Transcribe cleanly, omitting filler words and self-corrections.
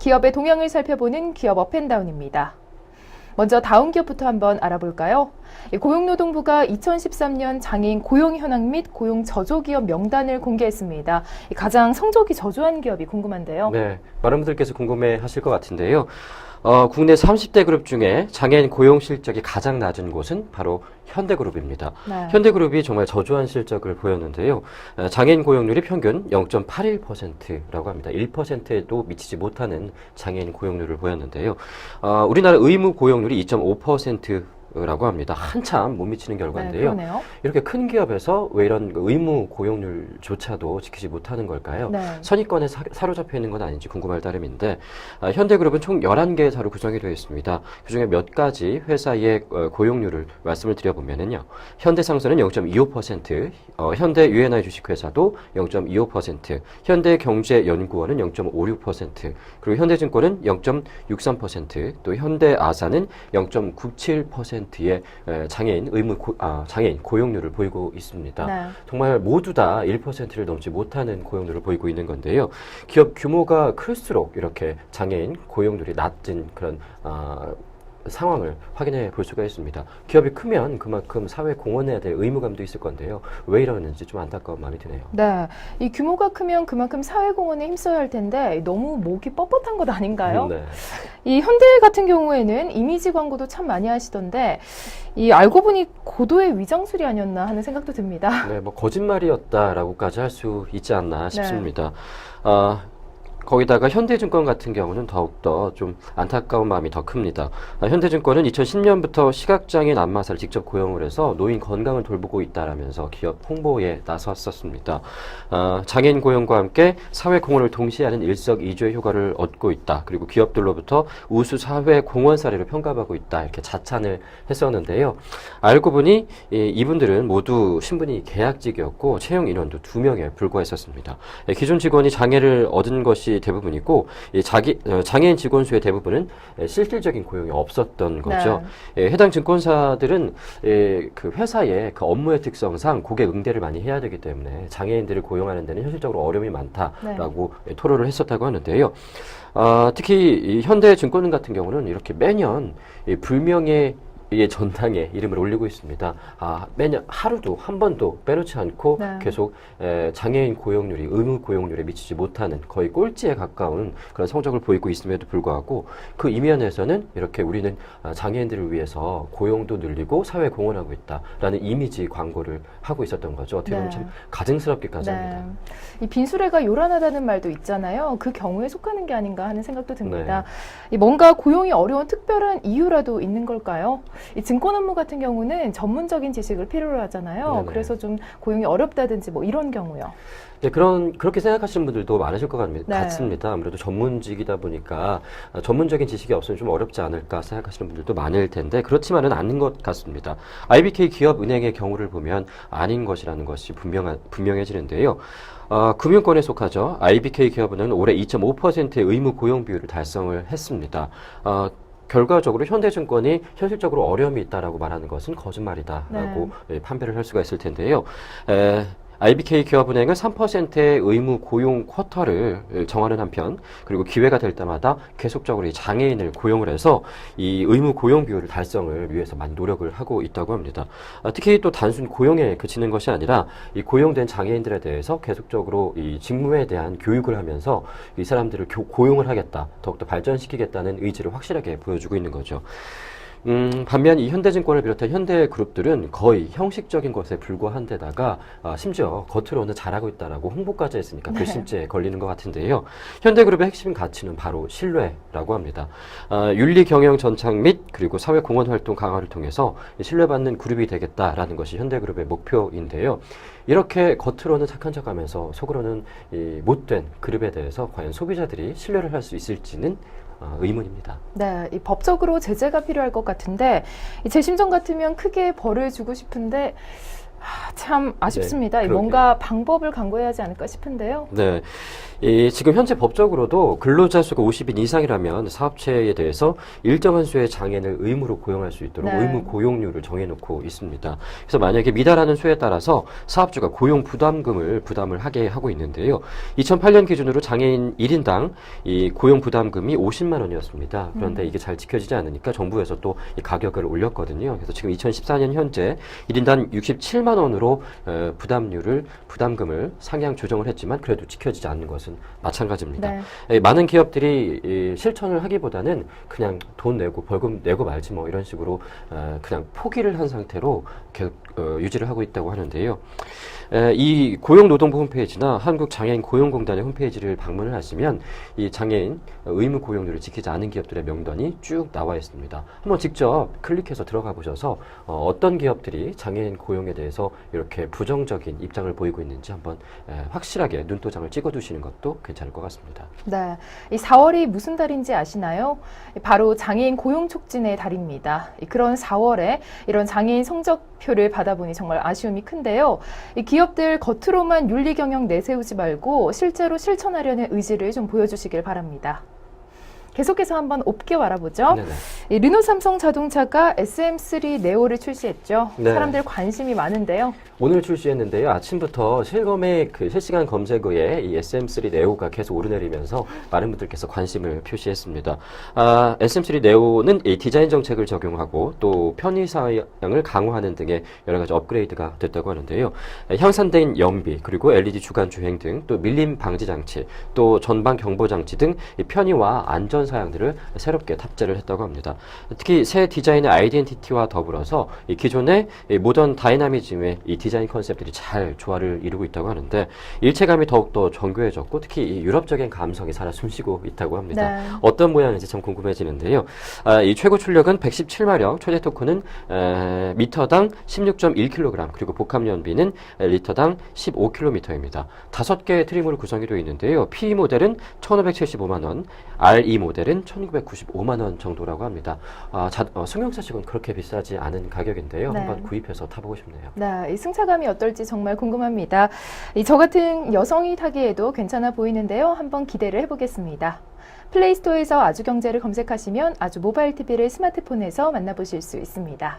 기업의 동향을 살펴보는 기업 업앤다운입니다. 먼저 다운 기업부터 한번 알아볼까요? 고용노동부가 2013년 장애인 고용 현황 및 고용 저조 기업 명단을 공개했습니다. 가장 성적이 저조한 기업이 궁금한데요. 네, 많은 분들께서 궁금해 하실 것 같은데요. 국내 30대 그룹 중에 장애인 고용 실적이 가장 낮은 곳은 바로 현대그룹입니다. 네. 현대그룹이 정말 저조한 실적을 보였는데요. 장애인 고용률이 평균 0.81%라고 합니다. 1%에도 미치지 못하는 장애인 고용률을 보였는데요. 우리나라 의무 고용률이 2.5%라고 합니다. 한참 못 미치는 결과인데요. 네, 이렇게 큰 기업에서 왜 이런 의무 고용률조차도 지키지 못하는 걸까요? 네. 선입견에 사로잡혀 있는 건 아닌지 궁금할 따름인데 현대그룹은 총 11개의 사로 구성이 되어 있습니다. 그중에 몇 가지 회사의 고용률을 말씀을 드려보면요. 현대상선은 0.25%, 현대 U&I 주식회사도 0.25%, 현대경제연구원은 0.56%, 그리고 현대증권은 0.63%, 또 현대아산은 0.97%의 장애인 고용률을 보이고 있습니다. 네. 정말 모두 다 1%를 넘지 못하는 고용률을 보이고 있는 건데요. 기업 규모가 클수록 이렇게 장애인 고용률이 낮은 그런 상황을 확인해 볼 수가 있습니다. 기업이 크면 그만큼 사회 공헌해야 될 의무감도 있을 건데요. 왜 이러는지 좀 안타까운 마음이 드네요. 네, 이 규모가 크면 그만큼 사회공헌에 힘써야 할 텐데 너무 목이 뻣뻣한 것 아닌가요? 네. 이 현대 같은 경우에는 이미지 광고도 참 많이 하시던데 이 알고 보니 고도의 위장술이 아니었나 하는 생각도 듭니다. 네, 뭐 거짓말이었다라고까지 할 수 있지 않나 싶습니다. 거기다가 현대증권 같은 경우는 더욱더 좀 안타까운 마음이 더 큽니다. 현대증권은 2010년부터 시각장애인 안마사를 직접 고용을 해서 노인 건강을 돌보고 있다라면서 기업 홍보에 나섰었습니다. 장애인 고용과 함께 사회 공헌을 동시에 하는 일석이조의 효과를 얻고 있다. 그리고 기업들로부터 우수 사회 공헌 사례로 평가받고 있다. 이렇게 자찬을 했었는데요. 알고 보니 이분들은 모두 신분이 계약직이었고 채용 인원도 2명에 불과했었습니다. 기존 직원이 장애를 얻은 것이 대부분이고 장애인 직원 수의 대부분은 실질적인 고용이 없었던 거죠. 네. 해당 증권사들은 그 회사의 그 업무의 특성상 고객 응대를 많이 해야 되기 때문에 장애인들을 고용하는 데는 현실적으로 어려움이 많다라고 토로를 했었다고 하는데요. 특히 이 현대증권 같은 경우는 이렇게 매년 불명예 전당에 이름을 올리고 있습니다. 매년 하루도 한 번도 빼놓지 않고 네. 계속 장애인 고용률이 의무 고용률에 미치지 못하는 거의 꼴찌에 가까운 그런 성적을 보이고 있음에도 불구하고 그 이면에서는 이렇게 우리는 장애인들을 위해서 고용도 늘리고 사회 공헌하고 있다라는 이미지 광고를 하고 있었던 거죠. 어떻게 보면 참 가증스럽기까지 합니다. 이 빈수레가 요란하다는 말도 있잖아요. 그 경우에 속하는 게 아닌가 하는 생각도 듭니다. 뭔가 고용이 어려운 특별한 이유라도 있는 걸까요? 이 증권 업무 같은 경우는 전문적인 지식을 필요로 하잖아요. 네네. 그래서 좀 고용이 어렵다든지 뭐 이런 경우요. 네, 그렇게 생각하시는 분들도 많으실 것 네. 같습니다. 아무래도 전문직이다 보니까 전문적인 지식이 없으면 좀 어렵지 않을까 생각하시는 분들도 많을 텐데 그렇지만은 않은 것 같습니다. IBK 기업은행의 경우를 보면 아닌 것이라는 것이 분명해지는데요. 금융권에 속하죠. IBK 기업은행은 올해 2.5%의 의무 고용 비율을 달성을 했습니다. 결과적으로 현대증권이 현실적으로 어려움이 있다라고 말하는 것은 거짓말이다라고 판별을 할 수가 있을 텐데요. IBK 기업은행은 3%의 의무 고용 쿼터를 정하는 한편 그리고 기회가 될 때마다 계속적으로 이 장애인을 고용을 해서 이 의무 고용 비율을 달성을 위해서 많이 노력을 하고 있다고 합니다. 특히 또 단순 고용에 그치는 것이 아니라 이 고용된 장애인들에 대해서 계속적으로 이 직무에 대한 교육을 하면서 이 사람들을 고용을 하겠다, 더욱더 발전시키겠다는 의지를 확실하게 보여주고 있는 거죠. 반면 이 현대증권을 비롯한 현대그룹들은 거의 형식적인 것에 불과한 데다가 심지어 겉으로는 잘하고 있다라고 홍보까지 했으니까 괘씸죄에 걸리는 것 같은데요. 현대그룹의 핵심 가치는 바로 신뢰라고 합니다. 윤리 경영 전착 및 그리고 사회 공헌 활동 강화를 통해서 신뢰받는 그룹이 되겠다라는 것이 현대그룹의 목표인데요. 이렇게 겉으로는 착한 척하면서 속으로는 이 못된 그룹에 대해서 과연 소비자들이 신뢰를 할 수 있을지는 의문입니다. 네, 이 법적으로 제재가 필요할 것 같은데 제 심정 같으면 크게 벌을 주고 싶은데 참 아쉽습니다. 네, 뭔가 방법을 강구해야 하지 않을까 싶은데요. 네, 지금 현재 법적으로도 근로자 수가 50인 이상이라면 사업체에 대해서 일정한 수의 장애인을 의무로 고용할 수 있도록 네. 의무 고용률을 정해놓고 있습니다. 그래서 만약에 미달하는 수에 따라서 사업주가 고용 부담금을 부담을 하게 하고 있는데요. 2008년 기준으로 장애인 1인당 이 고용 부담금이 50만 원이었습니다. 그런데 이게 잘 지켜지지 않으니까 정부에서 또 이 가격을 올렸거든요. 그래서 지금 2014년 현재 1인당 67만 원으로 부담금을 상향 조정을 했지만 그래도 지켜지지 않는 것은 마찬가지입니다. 네. 많은 기업들이 실천을 하기보다는 그냥 돈 내고 벌금 내고 말지 뭐 이런 식으로 그냥 포기를 한 상태로 계속 유지를 하고 있다고 하는데요. 이 고용노동부 홈페이지나 한국장애인 고용공단의 홈페이지를 방문을 하시면 이 장애인 의무 고용률을 지키지 않은 기업들의 명단이 쭉 나와 있습니다. 한번 직접 클릭해서 들어가 보셔서 어떤 기업들이 장애인 고용에 대해서 이렇게 부정적인 입장을 보이고 있는지 한번 확실하게 눈도장을 찍어두시는 것도 괜찮을 것 같습니다. 네, 이 4월이 무슨 달인지 아시나요? 바로 장애인 고용 촉진의 달입니다. 그런 4월에 이런 장애인 성적표를 받아보니 정말 아쉬움이 큰데요. 이 기업들 겉으로만 윤리 경영 내세우지 말고 실제로 실천하려는 의지를 좀 보여주시길 바랍니다. 계속해서 한번 업계 알아보죠. 이 르노 삼성 자동차가 SM3 네오를 출시했죠. 네. 사람들 관심이 많은데요. 오늘 출시했는데요. 아침부터 실검의 그 실시간 검색어에 이 SM3 네오가 계속 오르내리면서 많은 분들께서 관심을 표시했습니다. SM3 네오는 이 디자인 정책을 적용하고 또 편의 사양을 강화하는 등의 여러 가지 업그레이드가 됐다고 하는데요. 향상된 연비 그리고 LED 주간 주행 등 또 밀림 방지 장치 또 전방 경보 장치 등 이 편의와 안전 사양들을 새롭게 탑재를 했다고 합니다. 특히 새 디자인의 아이덴티티와 더불어서 이 기존의 이 모던 다이나미즘의 이 디자인 컨셉들이 잘 조화를 이루고 있다고 하는데 일체감이 더욱더 정교해졌고 특히 이 유럽적인 감성이 살아 숨쉬고 있다고 합니다. 네. 어떤 모양인지 참 궁금해지는데요. 이 최고 출력은 117마력, 최대 토크는 미터당 16.1kg 그리고 복합 연비는 리터당 15km입니다. 5개의 트림으로 구성이 되어 있는데요. P 모델은 1,575만 원, RE 모델은 1,995만 원 정도라고 합니다. 승용차식은 그렇게 비싸지 않은 가격인데요. 네. 한번 구입해서 타보고 싶네요. 네, 이 승차감이 어떨지 정말 궁금합니다. 저 같은 여성이 타기에도 괜찮아 보이는데요. 한번 기대를 해보겠습니다. 플레이스토어에서 아주경제를 검색하시면 아주 모바일 TV를 스마트폰에서 만나보실 수 있습니다.